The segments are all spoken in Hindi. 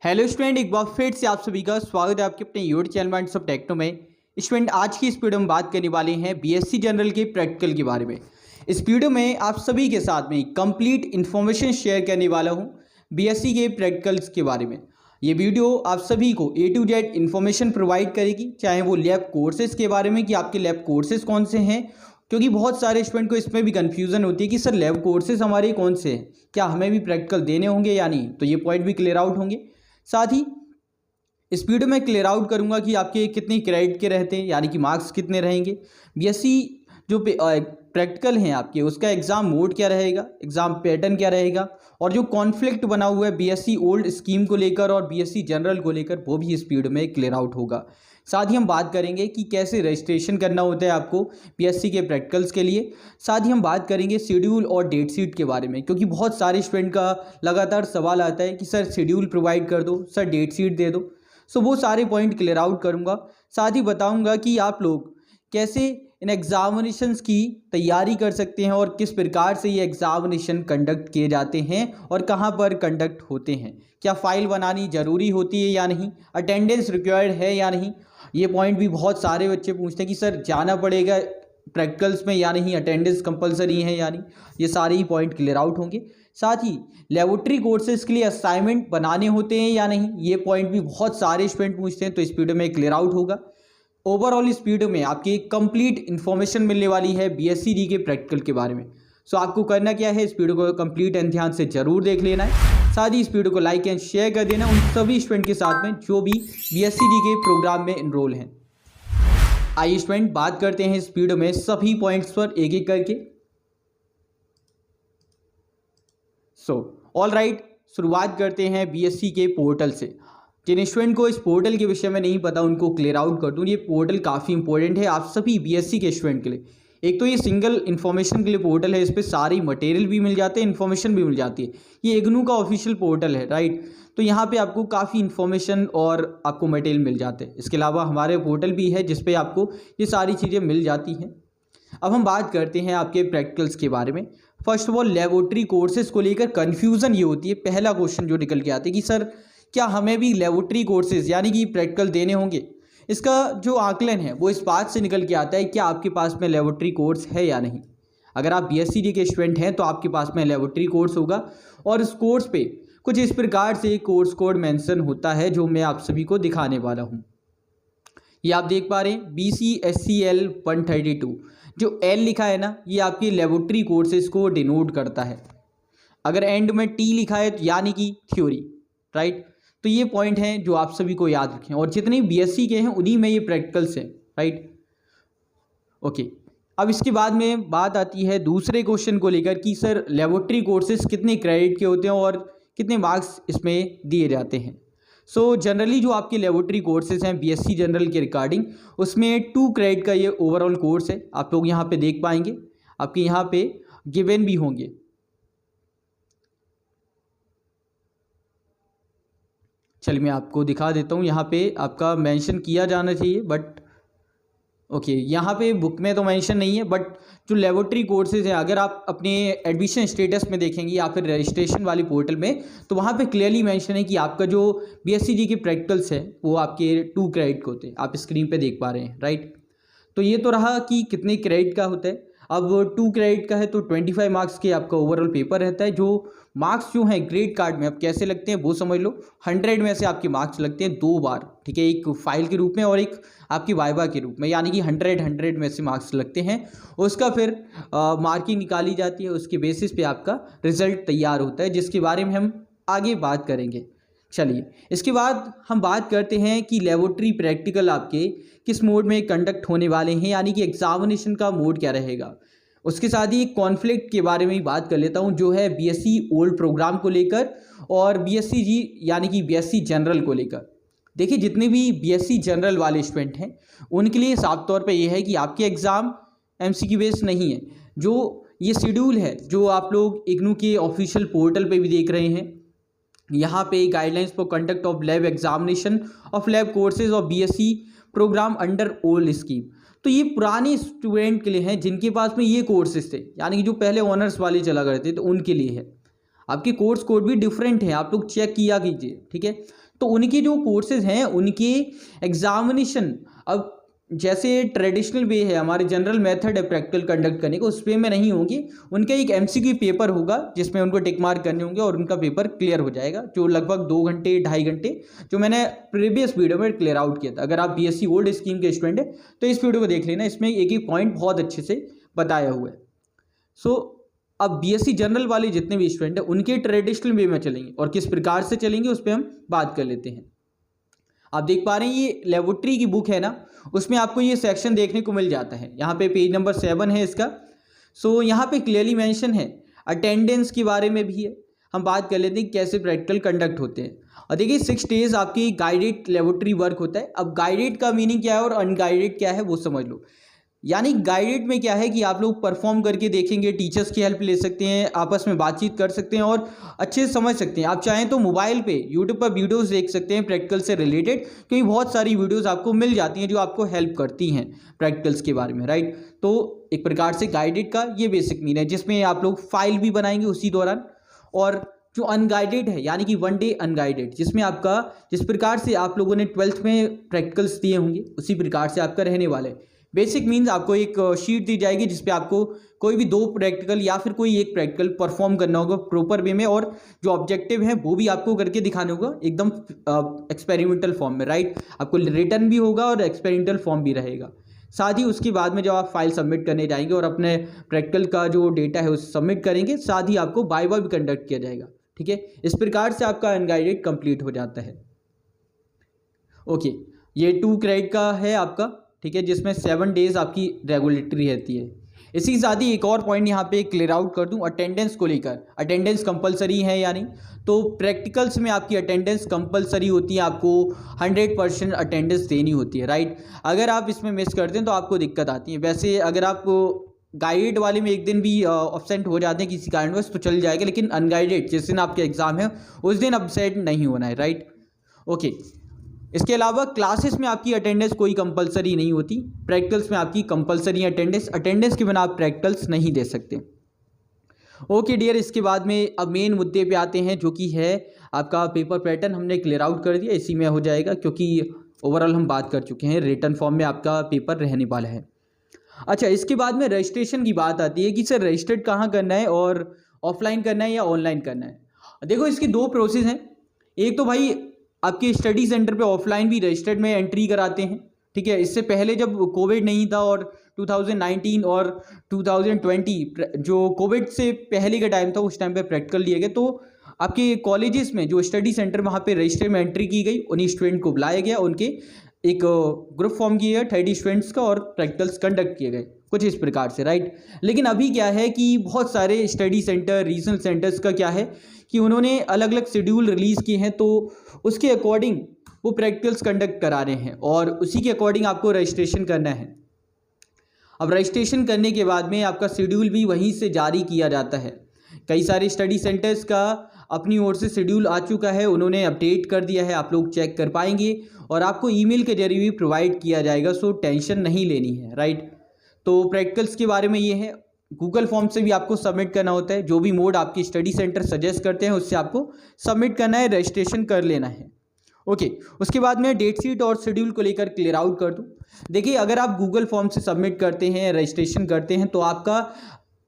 हेलो स्टूडेंट, एक बार फिर से आप सभी का स्वागत है आपके अपने YouTube channel Minds of Techno में। स्टूडेंट, आज की इस वीडियो में बात करने वाले हैं बीएससी जनरल के प्रैक्टिकल के बारे में। इस वीडियो में आप सभी के साथ में कंप्लीट इन्फॉर्मेशन शेयर करने वाला हूं बीएससी के प्रैक्टिकल्स के बारे में। ये वीडियो आप सभी को A to Z information provide करेगी, चाहे वो लैब कोर्सेज़ के बारे में कि आपके लैब कोर्सेज़ कौन से हैं, क्योंकि बहुत सारे स्टूडेंट को इसमें भी कन्फ्यूज़न होती है कि सर लैब कोर्सेज़ हमारे कौन से हैं, क्या हमें भी प्रैक्टिकल देने होंगे या नहीं। तो ये पॉइंट भी क्लियर आउट होंगे। साथ ही इस वीडियो में क्लियर आउट करूंगा कि आपके कितने क्रेडिट के रहते हैं, यानी कि मार्क्स कितने रहेंगे। बीएससी जो प्रैक्टिकल हैं आपके, उसका एग्ज़ाम मोड क्या रहेगा, एग्ज़ाम पैटर्न क्या रहेगा, और जो कॉन्फ्लिक्ट बना हुआ है बीएससी ओल्ड स्कीम को लेकर और बीएससी जनरल को लेकर, वो भी इस वीडियो में क्लियर आउट होगा। साथ ही हम बात करेंगे कि कैसे रजिस्ट्रेशन करना होता है आपको बीएससी के प्रैक्टिकल्स के लिए। साथ ही हम बात करेंगे शेड्यूल और डेट शीट के बारे में, क्योंकि बहुत सारे स्टूडेंट का लगातार सवाल आता है कि सर शेड्यूल प्रोवाइड कर दो, सर डेट शीट दे दो। सो वो सारे पॉइंट क्लियर आउट करूँगा। साथ ही बताऊँगा कि आप लोग कैसे इन एग्ज़ामिनेशंस की तैयारी कर सकते हैं और किस प्रकार से ये एग्ज़ामिनेशन कंडक्ट किए जाते हैं और कहाँ पर कंडक्ट होते हैं, क्या फ़ाइल बनानी ज़रूरी होती है या नहीं, अटेंडेंस रिक्वायर्ड है या नहीं। ये पॉइंट भी बहुत सारे बच्चे पूछते हैं कि सर जाना पड़ेगा प्रैक्टिकल्स में या नहीं, अटेंडेंस कंपलसरी है या नहीं। ये सारे ही पॉइंट क्लियर आउट होंगे। साथ ही लेबोरेटरी कोर्सेज़ के लिए असाइनमेंट बनाने होते हैं या नहीं, ये पॉइंट भी बहुत सारे स्टूडेंट पूछते हैं, तो इस वीडियो में क्लियर आउट होगा। ओवरऑल इस वीडियो में आपकी कंप्लीट इन्फॉर्मेशन मिलने वाली है बीएससी डी के प्रैक्टिकल के बारे में। सो आपको करना क्या है, इस वीडियो को कंप्लीट एंड ध्यान से जरूर देख लेना है। साथ ही इस वीडियो को लाइक एंड शेयर कर देना उन सभी स्टूडेंट के साथ में जो भी बीएससी डी के प्रोग्राम में इनरोल हैं। आइए स्टूडेंट, बात करते हैं इस वीडियो में सभी पॉइंट्स पर एक एक करके। ऑल राइट, शुरुआत करते हैं बीएससी के पोर्टल से। जिन स्टूडेंट को इस पोर्टल के विषय में नहीं पता उनको क्लियर आउट कर दूँ। ये पोर्टल काफ़ी इंपॉर्टेंट है आप सभी बीएससी के स्टूडेंट के लिए। एक तो ये सिंगल इन्फॉर्मेशन के लिए पोर्टल है, इस पर सारी मटेरियल भी मिल जाते हैं, इन्फॉर्मेशन भी मिल जाती है। ये इग्नू का ऑफिशियल पोर्टल है, राइट। तो यहाँ पे आपको काफ़ी इन्फॉर्मेशन और आपको मटेरियल मिल जाते हैं। इसके अलावा हमारे पोर्टल भी है जिस पे आपको ये सारी चीज़ें मिल जाती हैं। अब हम बात करते हैं आपके प्रैक्टिकल्स के बारे में। First of all, laboratory courses को लेकर कन्फ्यूज़न ये होती है, पहला क्वेश्चन जो निकल के आता है कि सर क्या हमें भी लेबोरेटरी कोर्सेज़ यानी कि प्रैक्टिकल देने होंगे। इसका जो आकलन है वो इस बात से निकल के आता है क्या आपके पास में लेबोरेटरी कोर्स है या नहीं। अगर आप बीएससी डी के स्टूडेंट हैं तो आपके पास में लेबोरेटरी कोर्स होगा, और इस कोर्स पे कुछ इस प्रकार से कोर्स कोड मेंशन होता है जो मैं आप सभी को दिखाने वाला हूँ। ये आप देख पा रहे हैं BCSCL 132, जो L लिखा है ना, ये आपके लेबोरेटरी कोर्सेज को डिनोट करता है। अगर एंड में T लिखा है तो यानी कि थ्योरी, राइट। तो ये पॉइंट हैं जो आप सभी को याद रखें, और जितने बीएससी के हैं उन्हीं में ये प्रैक्टिकल्स हैं, राइट। ओके, अब इसके बाद में बात आती है दूसरे क्वेश्चन को लेकर कि सर लेबोरेटरी कोर्सेज कितने क्रेडिट के होते हैं और कितने मार्क्स इसमें दिए जाते हैं। सो जनरली जो आपके लेबोरेटरी कोर्सेज हैं बीएससी जनरल के रिगार्डिंग, उसमें 2 क्रेडिट का ये ओवरऑल कोर्स है। आप लोग यहाँ पे देख पाएंगे, आपके यहाँ पे गिवन भी होंगे। चलिए मैं आपको दिखा देता हूँ, यहाँ पे आपका मेंशन किया जाना चाहिए, बट ओके यहाँ पे बुक में तो मेंशन नहीं है। बट जो लेबोरेटरी कोर्सेज हैं, अगर आप अपने एडमिशन स्टेटस में देखेंगे या फिर रजिस्ट्रेशन वाली पोर्टल में, तो वहाँ पे क्लियरली मेंशन है कि आपका जो बीएससी जी के प्रैक्टिकल्स है वो आपके 2 क्रेडिट के होते हैं। आप स्क्रीन पे देख पा रहे हैं, राइट। तो ये तो रहा कि कितने क्रेडिट का होता है। अब 2 क्रेडिट का है तो 25 मार्क्स के आपका ओवरऑल पेपर रहता है। जो मार्क्स जो हैं ग्रेड कार्ड में अब कैसे लगते हैं वो समझ लो। 100 में से आपके मार्क्स लगते हैं 2 बार, ठीक है, एक फाइल के रूप में और एक आपकी वाइवा के रूप में, यानी कि 100 में से मार्क्स लगते हैं। उसका फिर मार्किंग निकाली जाती है, उसके बेसिस पे आपका रिजल्ट तैयार होता है, जिसके बारे में हम आगे बात करेंगे। चलिए इसके बाद हम बात करते हैं कि लेबोरेटरी प्रैक्टिकल आपके किस मोड में कंडक्ट होने वाले हैं, यानी कि एग्जामिनेशन का मोड क्या रहेगा। उसके साथ ही कॉन्फ्लिक्ट के बारे में ही बात कर लेता हूं, जो है बीएससी ओल्ड प्रोग्राम को लेकर और बीएससी जी यानी कि बीएससी जनरल को लेकर। देखिए जितने भी बीएससी जनरल वाले स्टूडेंट हैं उनके लिए साफ तौर पे ये है कि आपके एग्ज़ाम एमसीक्यू बेस्ड नहीं है। जो ये शेड्यूल है जो आप लोग इग्नू के ऑफिशियल पोर्टल पे भी देख रहे हैं, यहाँ पे guidelines for conduct of lab examination of lab courses of BSc programme under old scheme. तो ये पुराने स्टूडेंट के लिए हैं जिनके पास में ये कोर्सेज थे, यानी कि जो पहले ऑनर्स वाले चला करते थे तो उनके लिए है। आपके कोर्स कोड भी डिफरेंट है, आप लोग चेक किया कीजिए, ठीक है। तो उनके जो कोर्सेज हैं उनके एग्जामिनेशन अब जैसे ट्रेडिशनल वे है, हमारे जनरल मेथड है प्रैक्टिकल कंडक्ट करने को, उस वे में नहीं होंगे। उनका एक एमसीक्यू पेपर होगा जिसमें उनको टिक मार्क करने होंगे और उनका पेपर क्लियर हो जाएगा, जो लगभग 2 घंटे 2.5 घंटे, जो मैंने प्रीवियस वीडियो में क्लियर आउट किया था। अगर आप बीएससी ओल्ड स्कीम के स्टूडेंट है तो इस वीडियो को देख लेना, इसमें एक एक पॉइंट बहुत अच्छे से बताया हुआ है। सो अब बीएससी जनरल वाले जितने भी स्टूडेंट हैं उनके ट्रेडिशनल वे में चलेंगे और किस प्रकार से चलेंगे उस पर हम बात कर लेते हैं। आप देख पा रहे हैं ये लेबोरेटरी की बुक है ना, उसमें आपको ये सेक्शन देखने को मिल जाता है। यहाँ पे पेज नंबर 7 है इसका। सो यहाँ पे क्लियरली मेंशन है, अटेंडेंस के बारे में भी है। हम बात कर लेते हैं कैसे प्रैक्टिकल कंडक्ट होते हैं। और देखिए 6 डेज आपकी गाइडेड लेबोरेटरी वर्क होता है। अब गाइडेड का मीनिंग क्या है और अनगाइडेड क्या है वो समझ लो। यानी गाइडेड में क्या है कि आप लोग परफॉर्म करके देखेंगे, टीचर्स की हेल्प ले सकते हैं, आपस में बातचीत कर सकते हैं और अच्छे से समझ सकते हैं। आप चाहें तो मोबाइल पे यूट्यूब पर वीडियोस देख सकते हैं प्रैक्टिकल से रिलेटेड, क्योंकि बहुत सारी वीडियोस आपको मिल जाती हैं जो आपको हेल्प करती हैं प्रैक्टिकल्स के बारे में, राइट। तो एक प्रकार से गाइडेड का ये बेसिक मीन है, जिसमें आप लोग फाइल भी बनाएंगे उसी दौरान। और जो अनगाइडेड है यानी कि 1 डे अनगाइडेड, जिसमें आपका जिस प्रकार से आप लोगों ने 12th में प्रैक्टिकल्स दिए होंगे उसी प्रकार से आपका रहने वाले। बेसिक मीन्स आपको एक शीट दी जाएगी जिसपे आपको कोई भी 2 प्रैक्टिकल या फिर कोई एक प्रैक्टिकल परफॉर्म करना होगा प्रॉपर वे में, और जो ऑब्जेक्टिव है वो भी आपको करके दिखाना होगा एकदम एक्सपेरिमेंटल फॉर्म में, राइट। आपको रिटर्न भी होगा और एक्सपेरिमेंटल फॉर्म भी रहेगा। साथ ही उसके बाद में जब आप फाइल सबमिट करने जाएंगे और अपने प्रैक्टिकल का जो डेटा है उसे सबमिट करेंगे, साथ ही आपको वाइवा भी कंडक्ट किया जाएगा, ठीक है। इस प्रकार से आपका अनगाइडेड कंप्लीट हो जाता है। ओके, ये 2 क्रेडिट का है आपका, ठीक है, जिसमें 7 डेज आपकी रेगुलेटरी रहती है। इसी के साथ ही एक और पॉइंट यहाँ पे क्लियर आउट कर दूँ अटेंडेंस को लेकर। अटेंडेंस कंपलसरी है, यानी तो प्रैक्टिकल्स में आपकी अटेंडेंस कंपलसरी होती है, आपको 100% अटेंडेंस देनी होती है, राइट। अगर आप इसमें मिस करते हैं तो आपको दिक्कत आती है। वैसे अगर आप गाइडेड वाले में एक दिन भी अब्सेंट हो जाते हैं किसी कारणवश तो चल जाएगा, लेकिन अनगाइडेड जिस दिन आपके एग्जाम है उस दिन अब्सेंट नहीं होना है, राइट। ओके, इसके अलावा क्लासेस में आपकी अटेंडेंस कोई कंपलसरी नहीं होती, प्रैक्टिकल्स में आपकी कंपलसरी अटेंडेंस के बिना आप प्रैक्टिकल्स नहीं दे सकते। ओके डियर, इसके बाद में अब मेन मुद्दे पे आते हैं जो कि है आपका पेपर पैटर्न। हमने क्लियर आउट कर दिया, इसी में हो जाएगा क्योंकि ओवरऑल हम बात कर चुके हैं। रिटर्न फॉर्म में आपका पेपर रहने वाला है। अच्छा, इसके बाद में रजिस्ट्रेशन की बात आती है कि सर रजिस्टर्ड कहाँ करना है और ऑफलाइन करना है या ऑनलाइन करना है। देखो इसकी 2 प्रोसेस हैं। एक तो भाई आपके स्टडी सेंटर पे ऑफलाइन भी रजिस्टर्ड में एंट्री कराते हैं, ठीक है। इससे पहले जब कोविड नहीं था और 2019 और 2020 जो कोविड से पहले का टाइम था, उस टाइम पे प्रैक्टिकल लिए गए, तो आपके कॉलेजेस में जो स्टडी सेंटर वहाँ पे रजिस्टर में एंट्री की गई, उन्हीं स्टूडेंट को बुलाया गया, उनके एक ग्रुप फॉर्म किया गया 30 स्टूडेंट्स का और प्रैक्टिकल्स कंडक्ट किए गए, कुछ इस प्रकार से, राइट। लेकिन अभी क्या है कि बहुत सारे स्टडी सेंटर, रीजनल सेंटर्स का क्या है कि उन्होंने अलग अलग शेड्यूल रिलीज़ किए हैं, तो उसके अकॉर्डिंग वो प्रैक्टिकल्स कंडक्ट करा रहे हैं और उसी के अकॉर्डिंग आपको रजिस्ट्रेशन करना है। अब रजिस्ट्रेशन करने के बाद में आपका शेड्यूल भी वहीं से जारी किया जाता है। कई सारे स्टडी सेंटर्स का अपनी ओर से शेड्यूल आ चुका है, उन्होंने अपडेट कर दिया है, आप लोग चेक कर पाएंगे और आपको ईमेल के जरिए भी प्रोवाइड किया जाएगा, सो टेंशन नहीं लेनी है, राइट। तो प्रैक्टिकल्स के बारे में ये है। गूगल फॉर्म से भी आपको सबमिट करना होता है, जो भी मोड आपकी स्टडी सेंटर सजेस्ट करते हैं उससे आपको सबमिट करना है, रजिस्ट्रेशन कर लेना है। ओके, उसके बाद में डेट शीट और शेड्यूल को लेकर क्लियर आउट कर दूं। देखिए अगर आप गूगल फॉर्म से सबमिट करते हैं, रजिस्ट्रेशन करते हैं, तो आपका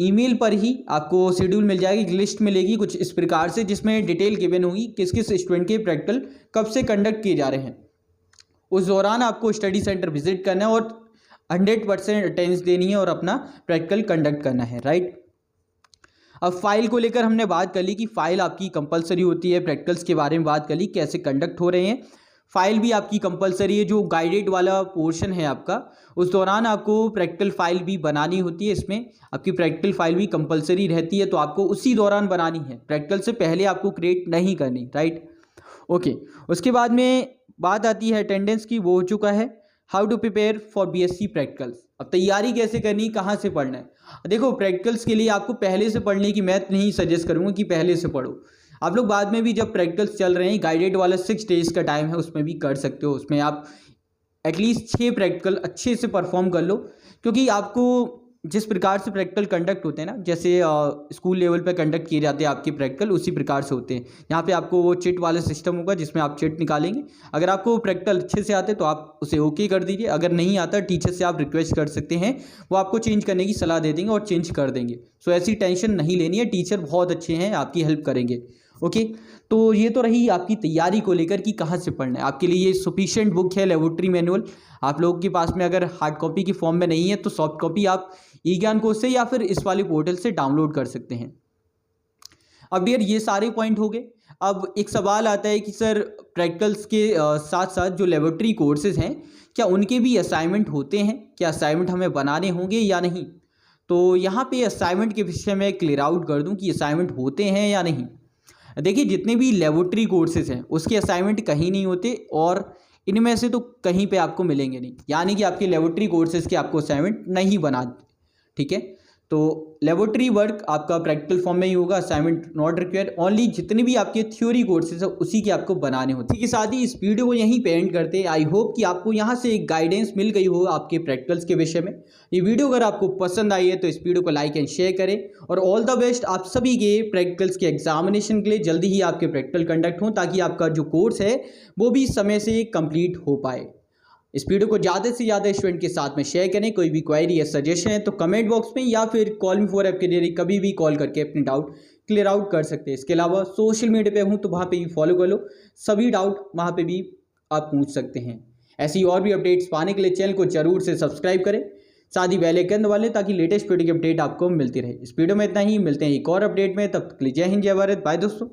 ईमेल पर ही आपको शेड्यूल मिल जाएगी, एक लिस्ट मिलेगी कुछ इस प्रकार से, जिसमें डिटेल गिवन होगी किस किस स्टूडेंट के प्रैक्टिकल कब से कंडक्ट किए जा रहे हैं। उस दौरान आपको स्टडी सेंटर विजिट करना है और 100% अटेंडेंस देनी है और अपना प्रैक्टिकल कंडक्ट करना है, राइट। अब फाइल को लेकर हमने बात कर ली कि फाइल आपकी कंपलसरी होती है, प्रैक्टिकल्स के बारे में बात कर ली कैसे कंडक्ट हो रहे हैं। फाइल भी आपकी कंपलसरी है, जो गाइडेड वाला पोर्शन है आपका, उस दौरान आपको प्रैक्टिकल फाइल भी बनानी होती है। इसमें आपकी प्रैक्टिकल फाइल भी कंपलसरी रहती है, तो आपको उसी दौरान बनानी है, प्रैक्टिकल से पहले आपको क्रिएट नहीं करनी, राइट। ओके, उसके बाद में बात आती है अटेंडेंस की, वो हो चुका है। How to prepare for BSc practicals. अब तैयारी कैसे करनी, कहाँ से पढ़ना है। देखो प्रैक्टिकल्स के लिए आपको पहले से पढ़ने की मैं नहीं सजेस्ट करूँगा कि पहले से पढ़ो। आप लोग बाद में भी जब प्रैक्टिकल्स चल रहे हैं, गाइडेड वाला 6 डेज का टाइम है, उसमें भी कर सकते हो। उसमें आप एटलीस्ट 6 प्रैक्टिकल अच्छे से परफॉर्म कर लो, क्योंकि आपको जिस प्रकार से प्रैक्टिकल कंडक्ट होते हैं ना, जैसे स्कूल लेवल पे कंडक्ट किए जाते हैं आपके प्रैक्टिकल, उसी प्रकार से होते हैं। यहाँ पे आपको वो चिट वाला सिस्टम होगा जिसमें आप चिट निकालेंगे। अगर आपको प्रैक्टिकल अच्छे से आते तो आप उसे ओके कर दीजिए, अगर नहीं आता टीचर से आप रिक्वेस्ट कर सकते हैं, वो आपको चेंज करने की सलाह दे देंगे और चेंज कर देंगे। सो ऐसी टेंशन नहीं लेनी है, टीचर बहुत अच्छे हैं, आपकी हेल्प करेंगे। ओके, तो ये तो रही आपकी तैयारी को लेकर कि कहाँ से पढ़ना है। आपके लिए ये सफिशिएंट बुक है लेबोरेटरी मैनुअल। आप लोगों के पास में अगर हार्ड कॉपी की फॉर्म में नहीं है तो सॉफ्ट कॉपी आप ई ज्ञान कोश से या फिर इस वाले पोर्टल से डाउनलोड कर सकते हैं। अब डियर ये सारे पॉइंट हो गए। अब एक सवाल आता है कि सर प्रैक्टिकल्स के साथ साथ जो लेबोरेटरी कोर्सेज हैं, क्या उनके भी असाइनमेंट होते हैं? क्या असाइनमेंट हमें बनाने होंगे या नहीं? तो यहाँ पे असाइनमेंट के विषय में क्लियर आउट कर दूँ कि असाइनमेंट होते हैं या नहीं। देखिए, जितने भी लेबोरेटरी कोर्सेज हैं उसके असाइनमेंट कहीं नहीं होते और इनमें से तो कहीं पे आपको मिलेंगे नहीं, यानी कि आपके लेबोरेटरी कोर्सेज के आपको असाइनमेंट नहीं बना। ठीक है, तो लेबोरेटरी वर्क आपका प्रैक्टिकल फॉर्म में ही होगा, असाइनमेंट नॉट रिक्वायर्ड। ओनली जितने भी आपके थ्योरी कोर्सेज है उसी के आपको बनाने होते हैं। इसी के साथ ही इस वीडियो को यहीं पे एंड करते हैं। आई होप कि आपको यहाँ से एक गाइडेंस मिल गई हो आपके प्रैक्टिकल्स के विषय में। ये वीडियो अगर आपको पसंद आई है तो इस वीडियो को लाइक एंड शेयर करें और ऑल द बेस्ट आप सभी के प्रैक्टिकल्स के एग्जामिनेशन के लिए। जल्दी ही आपके प्रैक्टिकल कंडक्ट हों ताकि आपका जो कोर्स है वो भी समय से कंप्लीट हो पाए। इस वीडियो को ज़्यादा से ज़्यादा स्टूडेंट के साथ में शेयर करें। कोई भी क्वेरी या सजेशन है तो कमेंट बॉक्स में या फिर कॉल मी फॉर ऐप के जरिए कभी भी कॉल करके अपने डाउट क्लियर आउट कर सकते हैं। इसके अलावा सोशल मीडिया पे हूँ तो वहाँ पे भी फॉलो कर लो, सभी डाउट वहाँ पे भी आप पूछ सकते हैं। ऐसी और भी अपडेट्स पाने के लिए चैनल को जरूर से सब्सक्राइब करें, साथ ही बेल आइकन दबा लें ताकि लेटेस्ट वीडियो की अपडेट आपको मिलती रहे। इस वीडियो में इतना ही, मिलते हैं एक और अपडेट में, तब तक के लिए जय हिंद जय भारत, बाय दोस्तों।